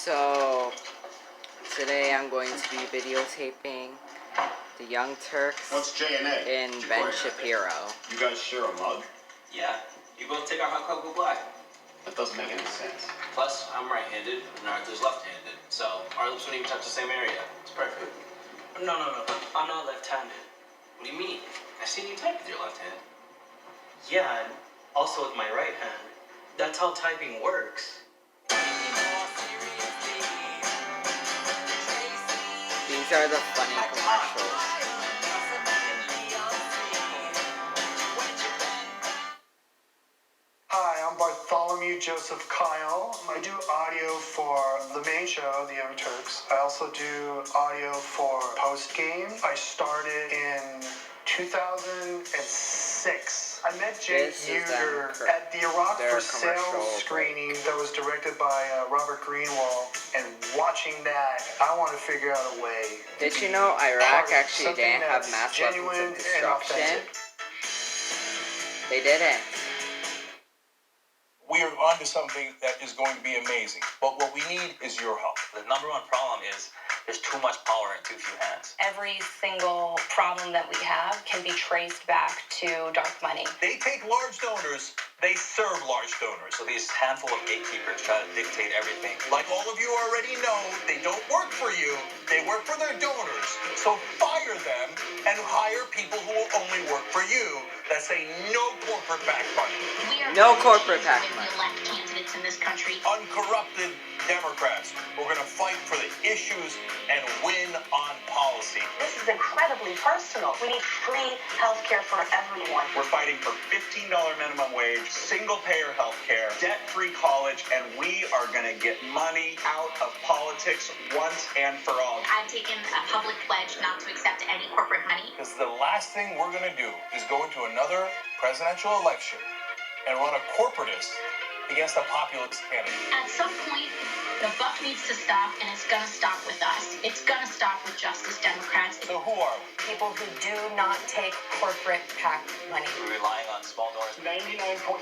So, today I'm going to be videotaping the Young Turks and Ben Shapiro. You guys share a mug? Yeah. You both take our hot cocoa black. That doesn't make any sense. Plus, I'm right-handed and Arthur's left-handed, so our lips wouldn't even touch the same area. It's perfect. No. I'm not left-handed. What do you mean? I've seen you type with your left hand. Yeah, and also with my right hand. That's how typing works. These are the funny commercials. Hi, I'm Bartholomew Joseph Kyle. I do audio for the main show, the Young Turks. I also do audio for Post Game. I started in 2006. I met Jake Uter at the Iraq for Sale screening that was directed by Robert Greenwald. And watching that, I want to figure out a way. Did you know Iraq actually didn't have mass weapons of destruction? They didn't. We are onto something that is going to be amazing. But what we need is your help. The number one problem is there's too much power in too few hands. Every single problem that we have can be traced back to dark money. They take large donors, they serve large donors. So these handful of gatekeepers try to dictate everything. Like all of you already know, they don't work for you, they work for their donors. So fire them and hire people who will only work for you. That say no corporate PAC money. No corporate PAC money. Elect candidates in this country. Uncorrupted Democrats. We're going to fight for the issues and win on policy. This is incredibly personal. We need free health care for everyone. We're fighting for $15 minimum wage, single-payer health care, debt-free college, and we are going to get money out of politics once and for all. I've taken a public pledge not to accept any corporate money. Because the last thing we're going to do is go into another presidential election and run a corporatist against a populist candidate. At some point, the buck needs to stop, and it's going to stop with us. It's going to stop with Justice Democrats. So who are we? People who do not take corporate PAC money. We're relying on small donors. 99.9%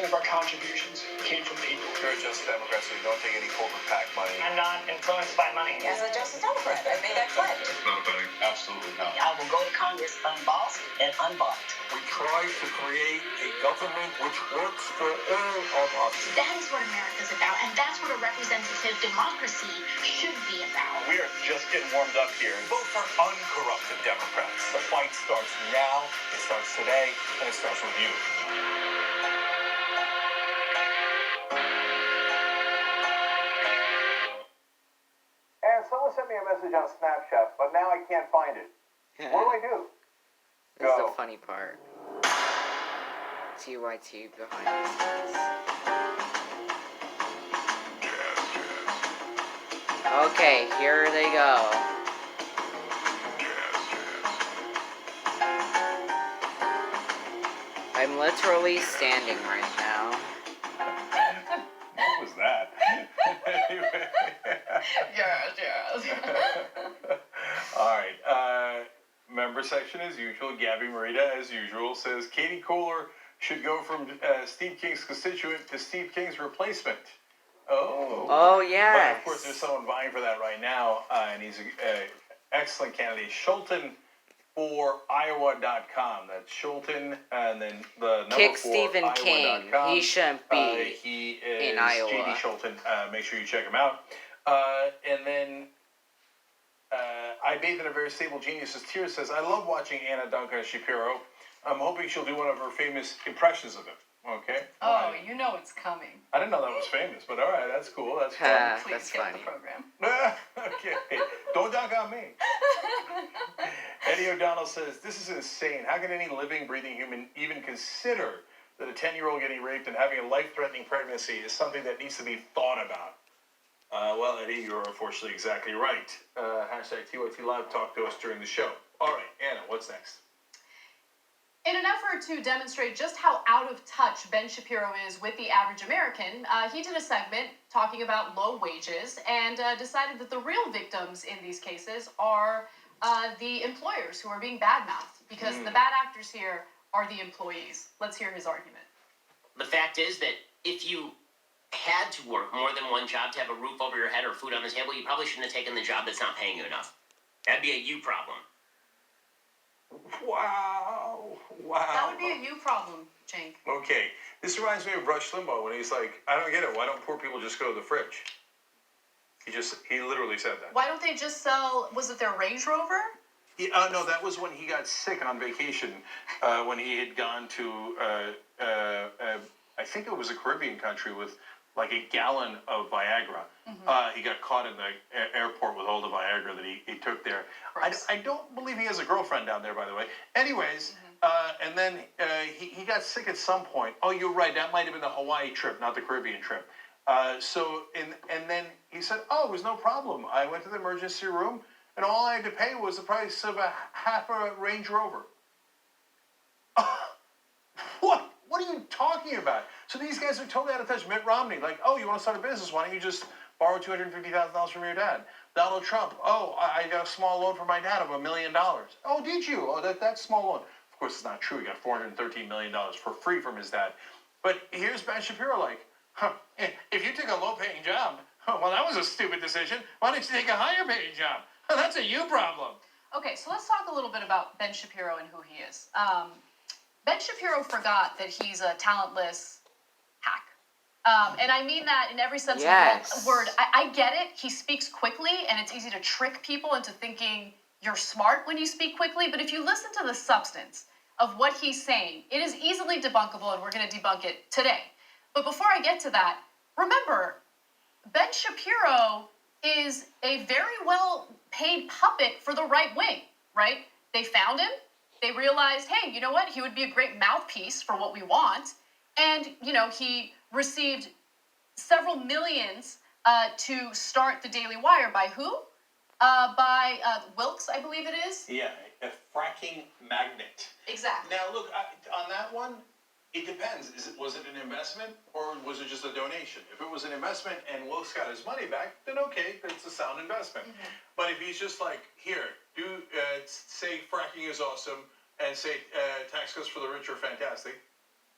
of our contributions came from people. You're a Justice Democrat, so you don't take any corporate PAC money. I'm not influenced by money. As a Justice Democrat, I made that pledge. Not betting. Absolutely not. I will go to Congress unbossed and unbought. We try to create a government which works for all of us. That is what America's about, and that's what a representative democracy should be about. We are just getting warmed up here. Vote for uncorrupted Democrats. The fight starts now, it starts today, and it starts with you. And someone sent me a message on Snapchat, but now I can't find it. What do I do? This is the funny part. TYT behind the scenes. Okay, here they go. I'm literally standing right now. What was that? Yes. Alright, member section as usual. Gabby Marita, as usual, says Katie Kohler should go from Steve King's constituent to Steve King's replacement. Oh, yes. But of course, there's someone vying for that right now, and he's an excellent candidate. Schulten for Iowa.com. That's Schulten, and then the number Kick 4, Stephen King. Iowa.com. He shouldn't be He is in Iowa. J.D. Schulten. Make sure you check him out. And then I bathe in a very stable genius's tears says, I love watching Anna Duncan and Shapiro. I'm hoping she'll do one of her famous impressions of him. Okay? Oh, you know it's coming. I didn't know that was famous, but all right, that's cool. That's fun. Please That's get funny. the program. Okay. Don't dunk on me. Eddie O'Donnell says, this is insane. How can any living, breathing human even consider that a 10-year-old getting raped and having a life-threatening pregnancy is something that needs to be thought about? Well, Eddie, you're unfortunately exactly right. Hashtag TYT Live, talk to us during the show. All right, Anna, what's next? In an effort to demonstrate just how out of touch Ben Shapiro is with the average American, he did a segment talking about low wages and decided that the real victims in these cases are the employers who are being badmouthed, because the bad actors here are the employees. Let's hear his argument. The fact is that if you had to work more than one job to have a roof over your head or food on the table, you probably shouldn't have taken the job that's not paying you enough. That'd be a you problem. Wow. That would be a you problem, Jake. Okay, this reminds me of Rush Limbaugh when he's like, I don't get it. Why don't poor people just go to the fridge? He literally said that. Why don't they just sell, was it their Range Rover? No, that was when he got sick on vacation, when he had gone to, I think it was a Caribbean country with like a gallon of Viagra. Mm-hmm. He got caught in the airport with all the Viagra that he took there. I don't believe he has a girlfriend down there, by the way. Anyways, and then he got sick at some point. Oh, you're right. That might have been the Hawaii trip, not the Caribbean trip. And then he said, oh, it was no problem. I went to the emergency room, and all I had to pay was the price of half a Range Rover. What are you talking about? So these guys are totally out of touch. Mitt Romney, like, oh, you want to start a business? Why don't you just borrow $250,000 from your dad? Donald Trump, oh, I got a small loan from my dad of $1 million. Oh, did you? Oh, that's small loan. Of course, it's not true. He got $413 million for free from his dad. But here's Ben Shapiro like, if you took a low-paying job, well, that was a stupid decision. Why don't you take a higher-paying job? That's a you problem. Okay, so let's talk a little bit about Ben Shapiro and who he is. Ben Shapiro forgot that he's a talentless hack. And I mean that in every sense of the word. I get it. He speaks quickly, and it's easy to trick people into thinking you're smart when you speak quickly. But if you listen to the substance of what he's saying, it is easily debunkable, and we're going to debunk it today. But before I get to that, remember, Ben Shapiro is a very well-paid puppet for the right wing, right? They found him. They realized, hey, you know what? He would be a great mouthpiece for what we want. And, you know, he received several millions to start the Daily Wire. By who? By Wilkes, I believe it is. Yeah, a fracking magnet. Exactly. Now, look, on that one, it depends. Was it an investment or was it just a donation? If it was an investment and Wilkes got his money back, then okay, it's a sound investment. Mm-hmm. But if he's just like, here, say fracking is awesome and say tax cuts for the rich are fantastic,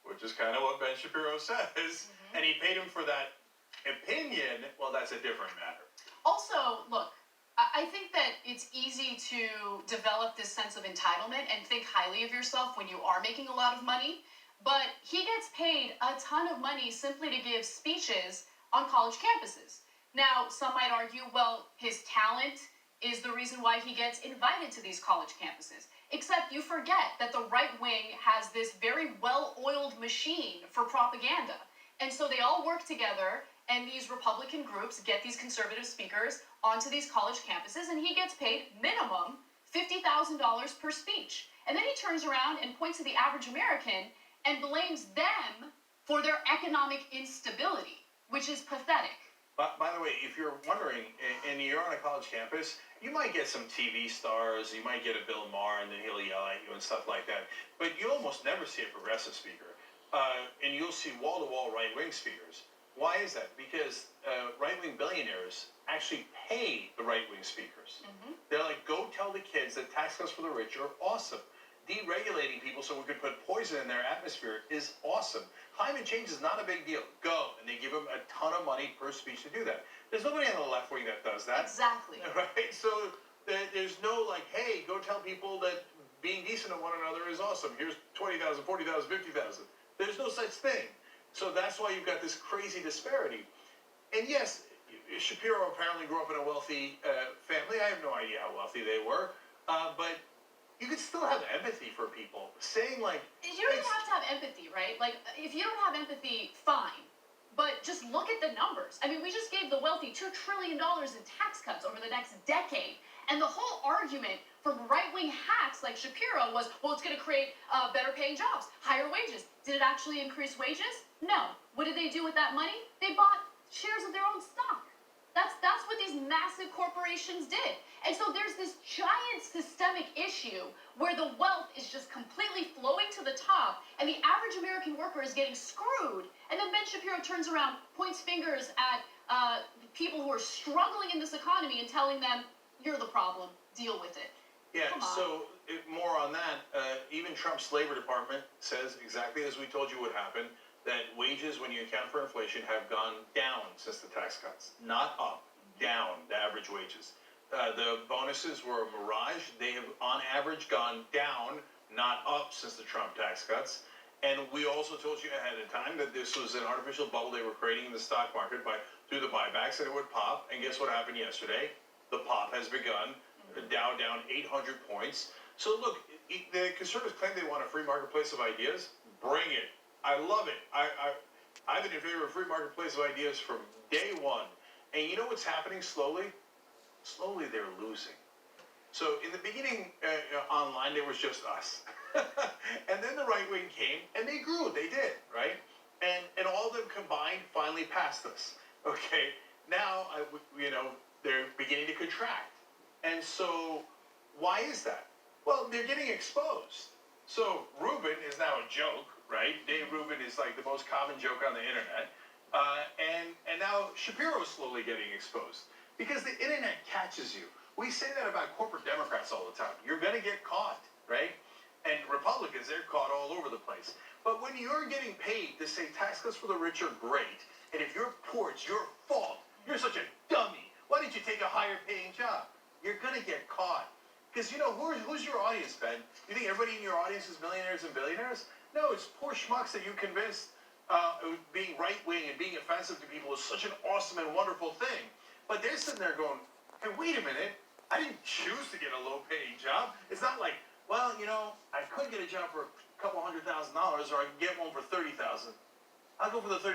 which is kind of what Ben Shapiro says, and he paid him for that opinion, well, that's a different matter. Also, look, I think that it's easy to develop this sense of entitlement and think highly of yourself when you are making a lot of money. But he gets paid a ton of money simply to give speeches on college campuses. Now, some might argue, well, his talent is the reason why he gets invited to these college campuses. Except you forget that the right wing has this very well-oiled machine for propaganda. And so they all work together, and these Republican groups get these conservative speakers onto these college campuses, and he gets paid minimum $50,000 per speech. And then he turns around and points to the average American and blames them for their economic instability, which is pathetic. But by the way, if you're wondering, and you're on a college campus, you might get some TV stars, you might get a Bill Maher, and then he'll yell at you and stuff like that. But you'll almost never see a progressive speaker. And you'll see wall-to-wall right-wing speakers. Why is that? Because right-wing billionaires actually pay the right-wing speakers. Mm-hmm. They're like, go tell the kids that tax cuts for the rich are awesome. Deregulating people so we could put poison in their atmosphere is awesome. Climate change is not a big deal. Go. And they give them a ton of money per speech to do that. There's nobody on the left wing that does that. Exactly. Right? So there's no like, hey, go tell people that being decent to one another is awesome. Here's 20,000, 40,000, 50,000. There's no such thing. So that's why you've got this crazy disparity. And yes, Shapiro apparently grew up in a wealthy family. I have no idea how wealthy they were. But you could still have empathy for people. Saying like... You don't even have to have empathy, right? Like, if you don't have empathy, fine. But just look at the numbers. I mean, we just gave the wealthy $2 trillion in tax cuts over the next decade. And the whole argument from right-wing hacks like Shapiro was, well, it's going to create better paying jobs, higher wages. Did it actually increase wages? No. What did they do with that money? They bought shares of their own stock. That's what these massive corporations did. And so there's this giant systemic issue where the wealth is just completely flowing to the top and the average American worker is getting screwed. And then Ben Shapiro turns around, points fingers at people who are struggling in this economy and telling them, you're the problem, deal with it. Yeah, so more on that, even Trump's Labor Department says exactly as we told you would happen. that wages, when you account for inflation, have gone down since the tax cuts. Not up, down, the average wages. The bonuses were a mirage. They have, on average, gone down, not up, since the Trump tax cuts. And we also told you ahead of time that this was an artificial bubble they were creating in the stock market through the buybacks, and it would pop. And guess what happened yesterday? The pop has begun. The Dow down 800 points. So look, the conservatives claim they want a free marketplace of ideas. Bring it. I love it. I've been in favor of free marketplace of ideas from day one. And you know what's happening slowly? Slowly they're losing. So in the beginning, online, there was just us. And then the right wing came, and they grew. They did, right? And all of them combined finally passed us. Okay? Now, they're beginning to contract. And so why is that? Well, they're getting exposed. So Rubin is now a joke, right? Dave Rubin is like the most common joke on the internet. And now Shapiro is slowly getting exposed. Because the internet catches you. We say that about corporate Democrats all the time. You're going to get caught, right? And Republicans, they're caught all over the place. But when you're getting paid to say tax cuts for the rich are great, and if you're poor, it's your fault. You're such a dummy. Why didn't you take a higher paying job? You're going to get caught. Because, who's your audience, Ben? You think everybody in your audience is millionaires and billionaires? No, it's poor schmucks that you convinced being right-wing and being offensive to people is such an awesome and wonderful thing. But they're sitting there going, hey, wait a minute. I didn't choose to get a low-paying job. It's not like, well, I could get a job for a couple $100,000, or I could get one for $30,000. I'll go for the $30,000.